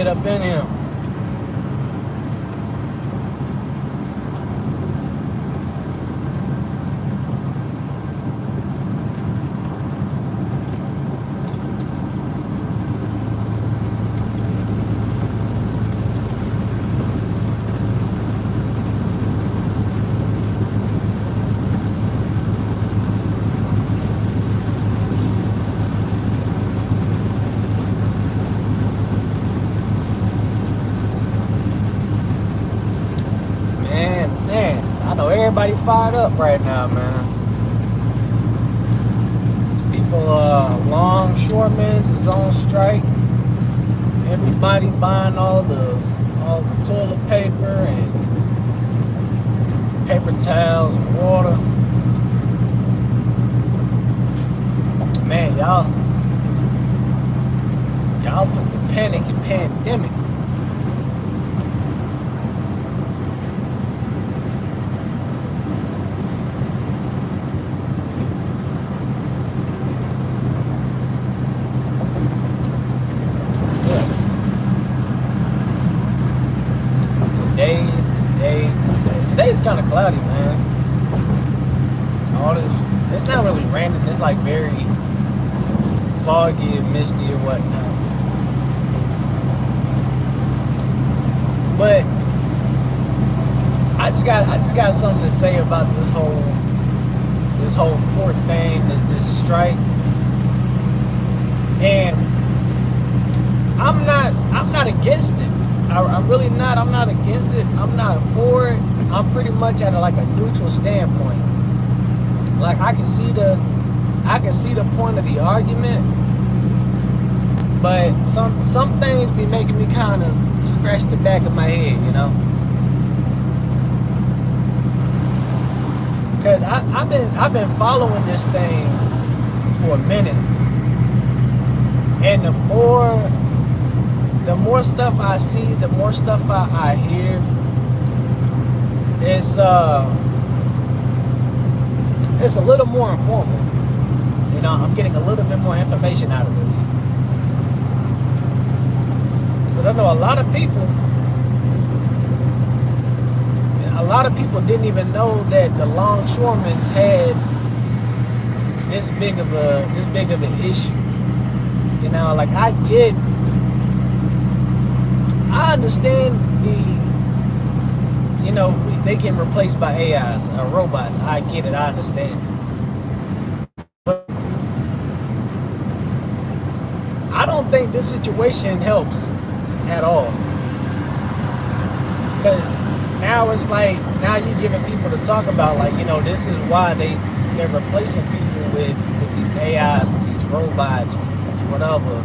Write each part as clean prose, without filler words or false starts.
get up in here. Everybody fired up right now, man. People, longshoremen is on strike. Everybody buying all the toilet paper and paper towels and water. Man, y'all put the panic in pandemic. Today's kind of cloudy, man. All this, it's not really raining. It's like very foggy and misty or whatnot. But I just got something to say about this whole court thing, this strike. And I'm not against it. I'm really not. I'm not against it. I'm not for it. I'm pretty much at a neutral standpoint. Like I can see the point of the argument, but some things be making me kind of scratch the back of my head, you know. Cause I've been following this thing for a minute, and the more stuff I see, the more stuff I hear, it's a little more informal. You know, I'm getting a little bit more information out of this. Because I know a lot of people didn't even know that the longshoremen had this big of an issue. You know, like I understand they getting replaced by AIs or robots. I get it. I understand it. But I don't think this situation helps at all. Because now it's like, now you're giving people to talk about, like, you know, this is why they're replacing people with these AIs, with these robots, whatever.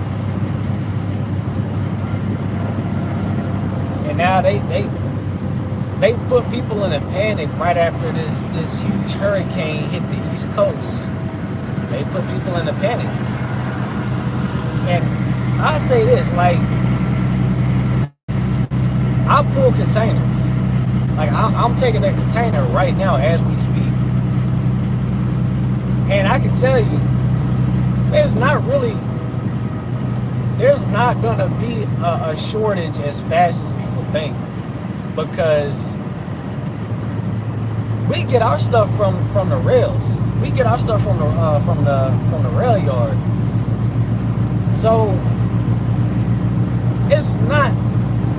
And now they put people in a panic right after this huge hurricane hit the East Coast. They put people in a panic. And I say this, like, I pull containers. Like, I'm taking a container right now as we speak. And I can tell you, there's not going to be a shortage as fast as people think. Because we get our stuff from the rails. We get our stuff from the rail yard. So it's not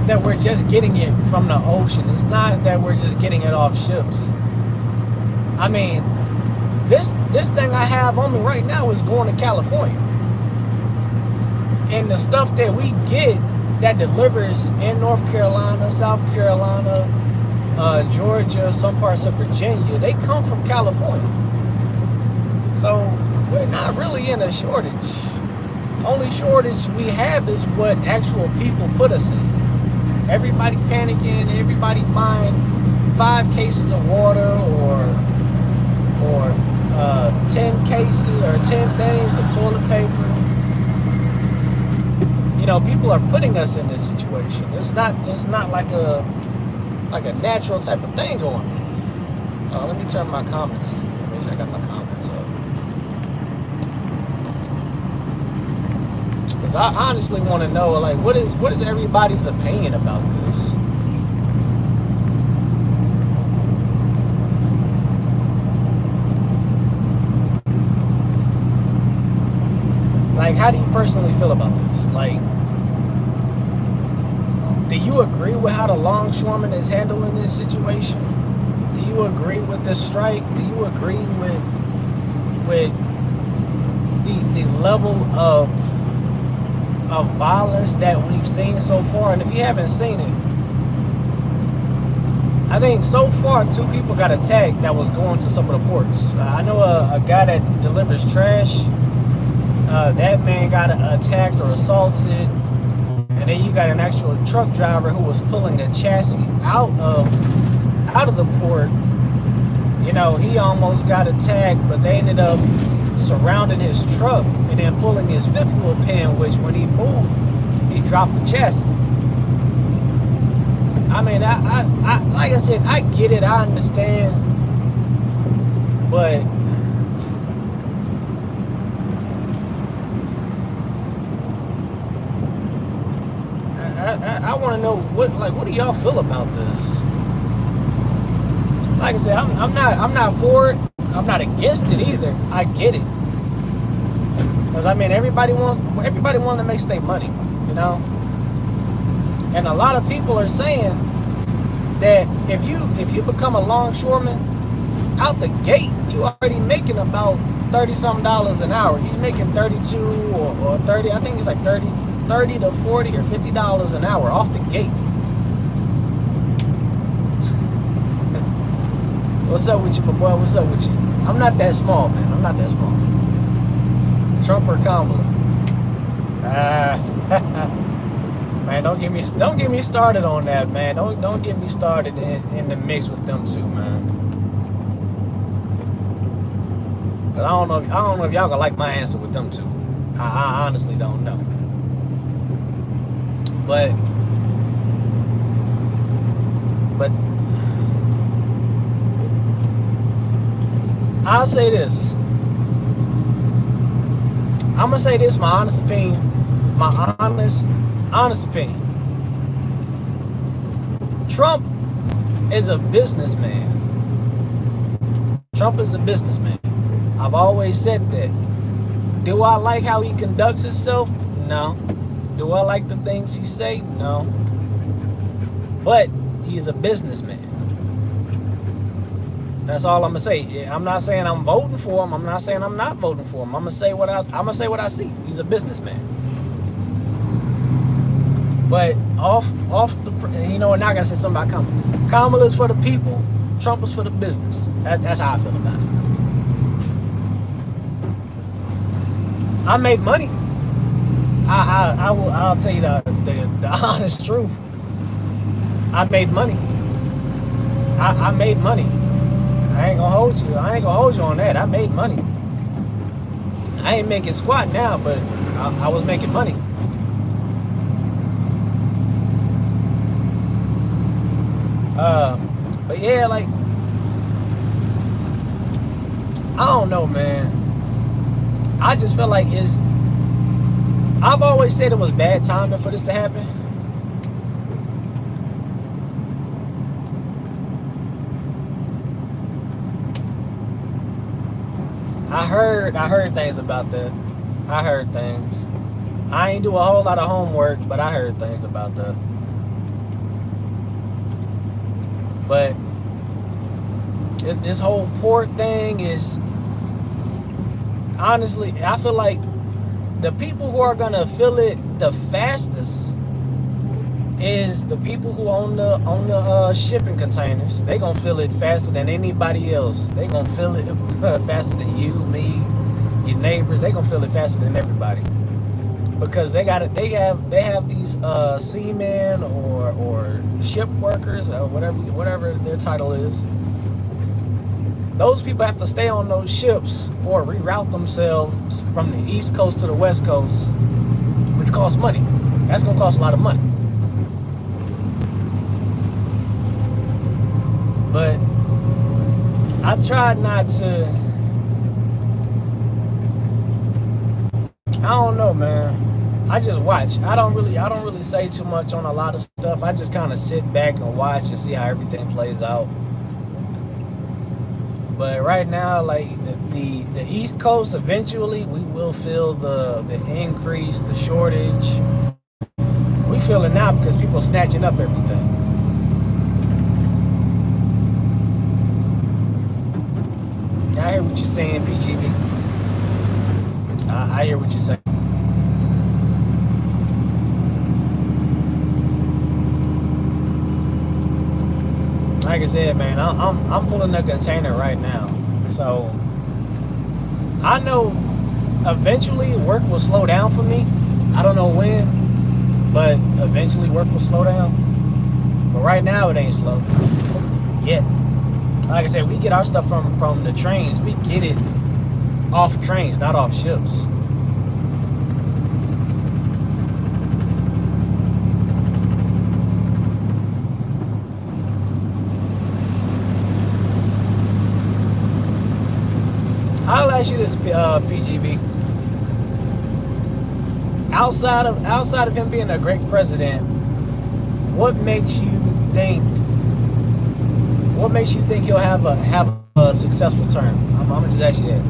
that we're just getting it from the ocean. It's not that we're just getting it off ships. I mean, this thing I have on me right now is going to California. And the stuff that we get that delivers in North Carolina, South Carolina, Georgia, some parts of Virginia, they come from California. So we're not really in a shortage. Only shortage we have is what actual people put us in. Everybody panicking, everybody buying 5 cases of water or 10 cases or 10 things of toilet paper. You know, people are putting us in this situation. It's not like a natural type of thing going on. Let me turn my comments. Make sure I got my comments up. Because I honestly want to know, like, what is everybody's opinion about this? Like, how do you personally feel about this? Like, do you agree with how the longshoreman is handling this situation? Do you agree with this strike? Do you agree with the level of violence that we've seen so far? And if you haven't seen it, I think so far 2 people got attacked that was going to some of the ports. I know a guy that delivers trash. That man got attacked or assaulted, and then you got an actual truck driver who was pulling a chassis out of the port. You know, he almost got attacked, but they ended up surrounding his truck and then pulling his fifth wheel pin, which when he moved, he dropped the chassis. I mean, I like I said, I get it, I understand, but I want to know what do y'all feel about this? Like I said, I'm not for it. I'm not against it either. I get it, because I mean everybody wants to make their money, you know. And a lot of people are saying that if you become a longshoreman out the gate, you already making about $30-something an hour. You're making 32 or 30. I think it's like 30 to 40 or $50 an hour off the gate. What's up with you, my boy? What's up with you? I'm not that small, man. I'm not that small. Trump or Kamala? Man, don't get me started on that, man. Don't get me started in the mix with them two, man. Cause I don't know if y'all gonna like my answer with them two. I honestly don't know. But I'll say this. I'm gonna say this, my honest opinion. My honest opinion. Trump is a businessman. Trump is a businessman. I've always said that. Do I like how he conducts himself? No. Do I like the things he say? No. But he's a businessman. That's all I'm gonna say. I'm not saying I'm voting for him. I'm not saying I'm not voting for him. I'm gonna say what I see. He's a businessman. But off the, you know, and now I gotta say something about Kamala. Kamala's for the people. Trump is for the business. That's how I feel about it. I make money. I'll tell you the honest truth. I made money. I made money. I ain't gonna hold you on that. I made money. I ain't making squat now, but I was making money. But yeah, like, I don't know, man. I just feel like I've always said it was bad timing for this to happen. I heard things about that. I heard things. I ain't do a whole lot of homework, but I heard things about that. But this whole port thing is, honestly, I feel like the people who are gonna feel it the fastest is the people who own the shipping containers. They gonna feel it faster than anybody else. They gonna feel it faster than you, me, your neighbors. They gonna feel it faster than everybody, because they have these seamen or ship workers or whatever their title is. Those people have to stay on those ships or reroute themselves from the East Coast to the West Coast, which costs money. That's gonna cost a lot of money. But I tried not to. I don't know, man. I just watch. I don't really say too much on a lot of stuff. I just kind of sit back and watch and see how everything plays out. But right now, like the East Coast, eventually we will feel the increase, the shortage. We feel it now because people are snatching up everything. I hear what you're saying, PGB. I hear what you're saying. Like I said, man, I'm pulling a container right now, so I know eventually work will slow down for me. I don't know when, but eventually work will slow down. But right now it ain't slow yet. Like I said, we get our stuff from the trains. We get it off trains, not off ships. I'll ask you this, PGB. Outside of him being a great president, what makes you think he'll have a successful term? I'm gonna just ask you that.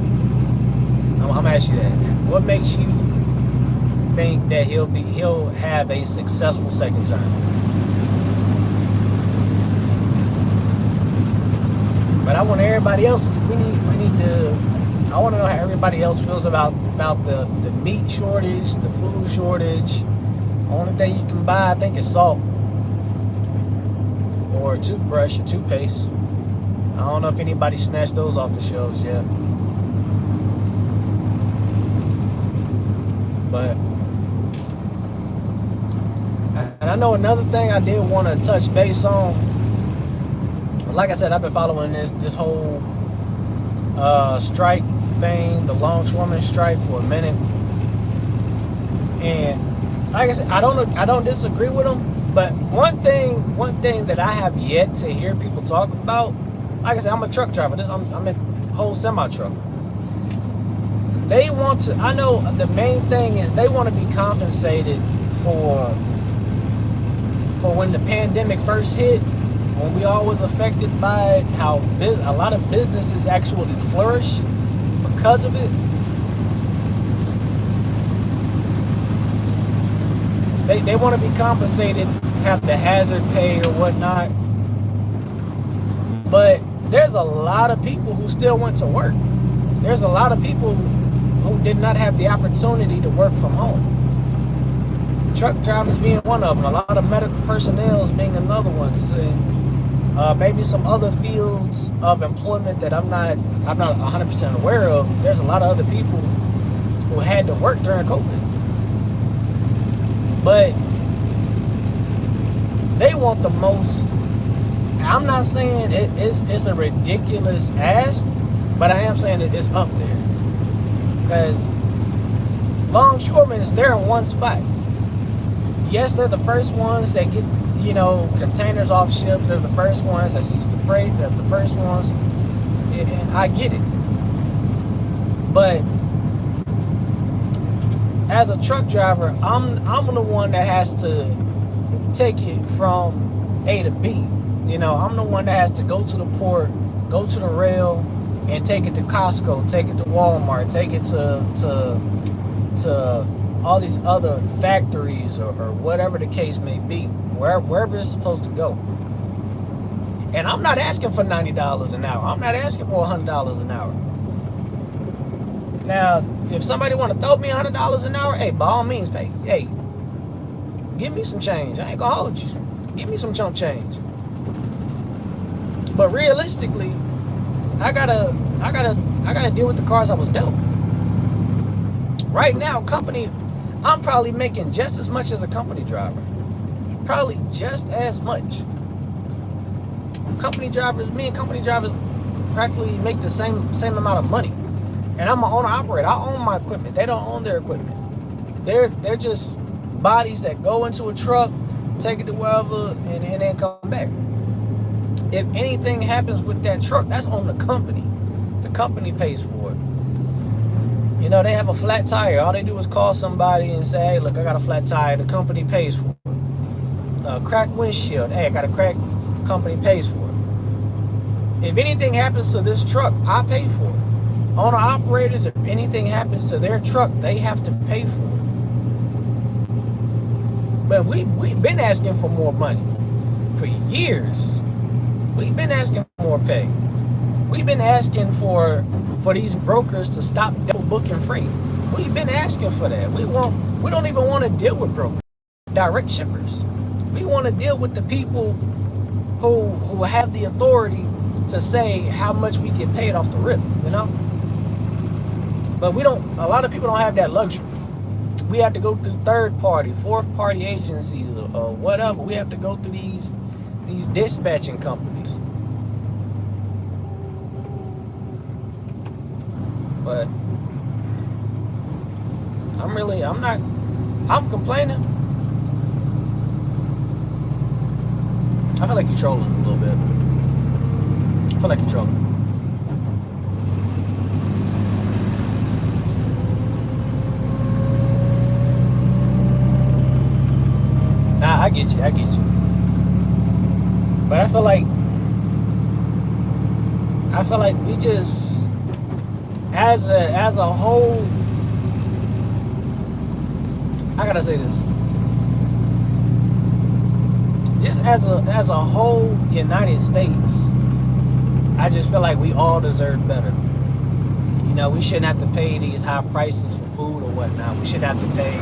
I'm gonna ask you that. What makes you think that he'll have a successful second term? But I want everybody else. We need to. I want to know how everybody else feels about the meat shortage, the food shortage. The only thing you can buy, I think, is salt or a toothbrush or toothpaste. I don't know if anybody snatched those off the shelves yet. But, and I know another thing I did want to touch base on. Like I said, I've been following this whole strike thing, the longshoreman strike, for a minute. And like I said, I don't disagree with them. But one thing that I have yet to hear people talk about, like I said, I'm a truck driver. I'm a whole semi truck. They want to. I know the main thing is they want to be compensated for when the pandemic first hit, when we all was affected by it, how a lot of businesses actually flourished because of it. They want to be compensated, have the hazard pay or whatnot. But there's a lot of people who still went to work. There's a lot of people who did not have the opportunity to work from home. Truck drivers being one of them, a lot of medical personnel being another one, and maybe some other fields of employment that I'm not 100% aware of. There's a lot of other people who had to work during COVID, but they want the most. I'm not saying it's a ridiculous ask, but I am saying that it's up there, because longshoremen, they're in one spot. Yes, they're the first ones that get, containers off ships. They're the first ones that seize the freight. They're the first ones. And I get it. But as a truck driver, I'm the one that has to take it from A to B. I'm the one that has to go to the port, go to the rail, and take it to Costco, take it to Walmart, take it to all these other factories or whatever the case may be, wherever it's supposed to go. And I'm not asking for $90 an hour. I'm not asking for $100 an hour. Now, if somebody want to throw me $100 an hour, hey, by all means, pay. Hey, give me some change. I ain't gonna hold you. Give me some chump change. But realistically, I gotta deal with the cards I was dealt. Right now, I'm probably making just as much as a company driver. Probably just as much. Me and company drivers practically make the same amount of money. And I'm an owner operator. I own my equipment. They don't own their equipment. They're just bodies that go into a truck, take it to wherever, and then come back. If anything happens with that truck, that's on the company. The company pays for it. You know, they have a flat tire. All they do is call somebody and say, hey, look, I got a flat tire. The company pays for it. Cracked windshield. Hey, I got a cracked. Company pays for it. If anything happens to this truck, I pay for it. Owner operators, if anything happens to their truck, they have to pay for it. But we've been asking for more money for years. We've been asking for more pay. We've been asking for these brokers to stop double booking freight. We've been asking for that. We don't even want to deal with brokers, direct shippers. We want to deal with the people who have the authority to say how much we get paid off the rip, you know? But a lot of people don't have that luxury. We have to go through third party, fourth party agencies or whatever. We have to go through these dispatching companies. But I'm complaining. I feel like you're trolling a little bit. I feel like you're trolling. Nah, I get you. But I feel like we just, as a whole, I gotta say this. Just as a whole United States, I just feel like we all deserve better. You know, we shouldn't have to pay these high prices for food or whatnot. We shouldn't have to pay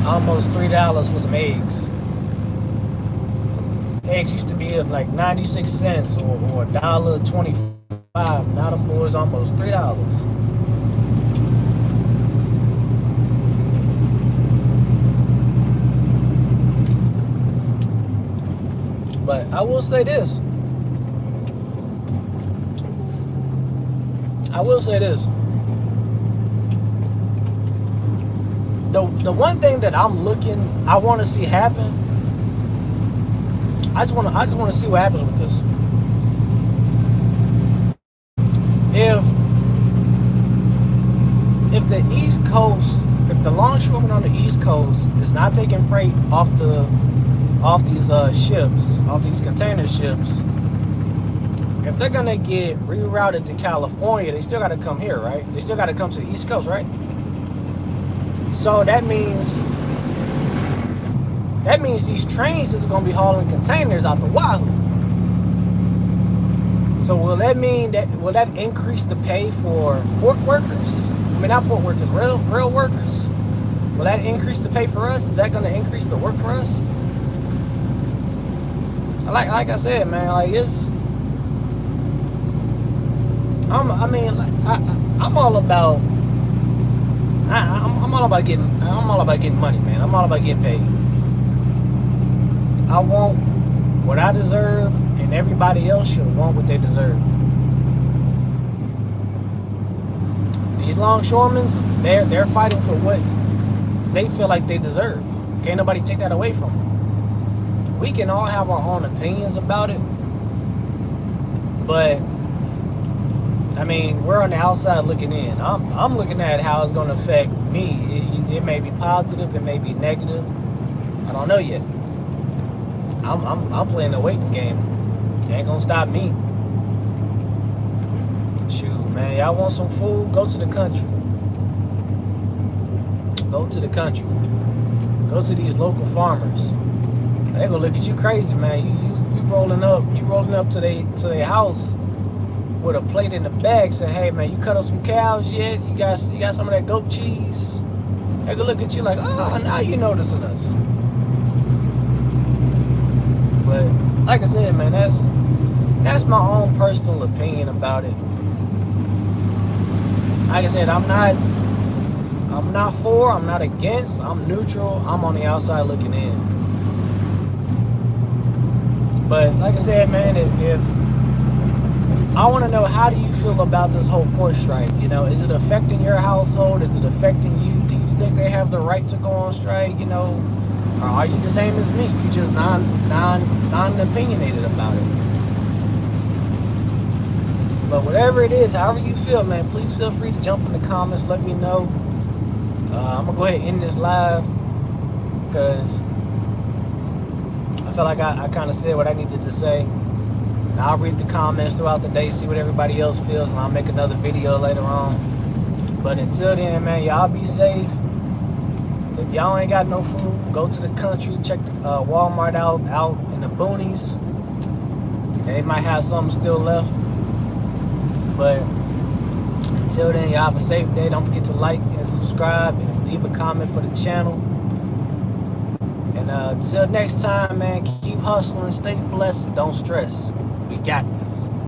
almost $3 for some eggs. Eggs used to be at like 96 cents or $1.25. Now them boys almost $3. But I will say this. The one thing that I want to see happen. I just want to see what happens with this. If the East Coast, if the longshoremen on the East Coast is not taking freight off these ships, off these container ships, if they're gonna get rerouted to California, they still got to come here, right? They still got to come to the East Coast, right? So that means these trains is gonna be hauling containers out the Wahoo. So will that increase the pay for port workers? I mean, not port workers, rail workers. Will that increase the pay for us? Is that gonna increase the work for us? Like I said, man, like it's. I'm all about. I'm all about getting money, man. I'm all about getting paid. I want what I deserve, and everybody else should want what they deserve. These longshoremen, they're fighting for what they feel like they deserve. Can't nobody take that away from them. We can all have our own opinions about it, but I mean, we're on the outside looking in. I'm looking at how it's going to affect me. It may be positive, it may be negative. I don't know yet. I'm playing the waiting game. It ain't gonna stop me. Shoot, man, y'all want some food? Go to the country. Go to the country. Go to these local farmers. They gonna look at you crazy, man. You rolling up to their house with a plate in the bag, saying, "Hey, man, you cut up some cows yet? You got some of that goat cheese?" They gonna look at you like, "Oh, now you noticing us." But like I said, man, that's my own personal opinion about it. Like I said, I'm not for, I'm not against, I'm neutral, I'm on the outside looking in. But like I said, man, if I want to know, how do you feel about this whole port strike? You know, is it affecting your household? Is it affecting you? Do you think they have the right to go on strike? You know, or are you the same as me? You just non-opinionated about it? But whatever it is, however you feel, man, please feel free to jump in the comments. Let me know. I'm going to go ahead and end this live because I feel like I kind of said what I needed to say. And I'll read the comments throughout the day, see what everybody else feels, and I'll make another video later on. But until then, man, y'all be safe. If y'all ain't got no food, go to the country, check the Walmart out in the boonies. They might have something still left. But until then, y'all have a safe day. Don't forget to like and subscribe and leave a comment for the channel. And until next time, man, keep hustling, stay blessed, and don't stress. We got this.